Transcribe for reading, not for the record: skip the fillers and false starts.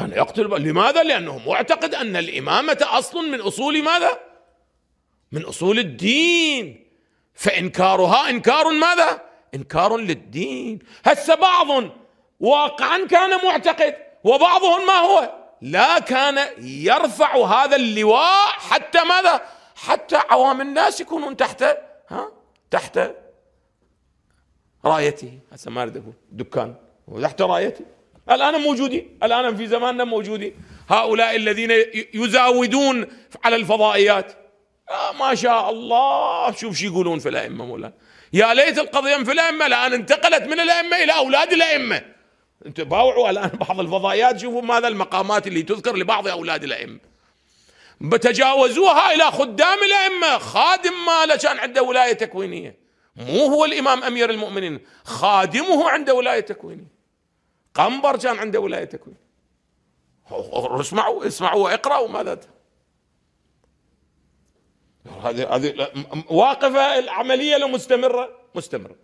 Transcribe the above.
كان يقتل. لماذا؟ لأنه معتقد أن الإمامة أصل من أصول ماذا؟ من أصول الدين، فإنكارها إنكار ماذا؟ إنكار للدين. هسه بعض واقعا كان معتقد، وبعضهم ما هو، لا كان يرفع هذا اللواء حتى ماذا؟ حتى عوام الناس يكونون تحت رايته. هسه ما أريد أقول دكان وتحت رايته، الآن موجودين، الآن في زماننا موجودين هؤلاء الذين يزاودون على الفضائيات. ما شاء الله، شوف شو يقولون في الأئمة مولانا. يا ليت القضية في الأئمة الآن انتقلت من الأئمة إلى أولاد الأئمة. انتم باوعوا الآن بعض الفضائيات، شوفوا ماذا المقامات اللي تذكر لبعض أولاد الأئمة، بتجاوزوها إلى خدام الأئمة. خادم ماله كان عنده ولاية تكوينية، مو هو الإمام أمير المؤمنين، خادمه عنده ولاية تكوينية. قنبر كان عنده ولاية تكوينية. اسمعوا واقرأوا ماذا. هذه واقفة العملية مستمرة.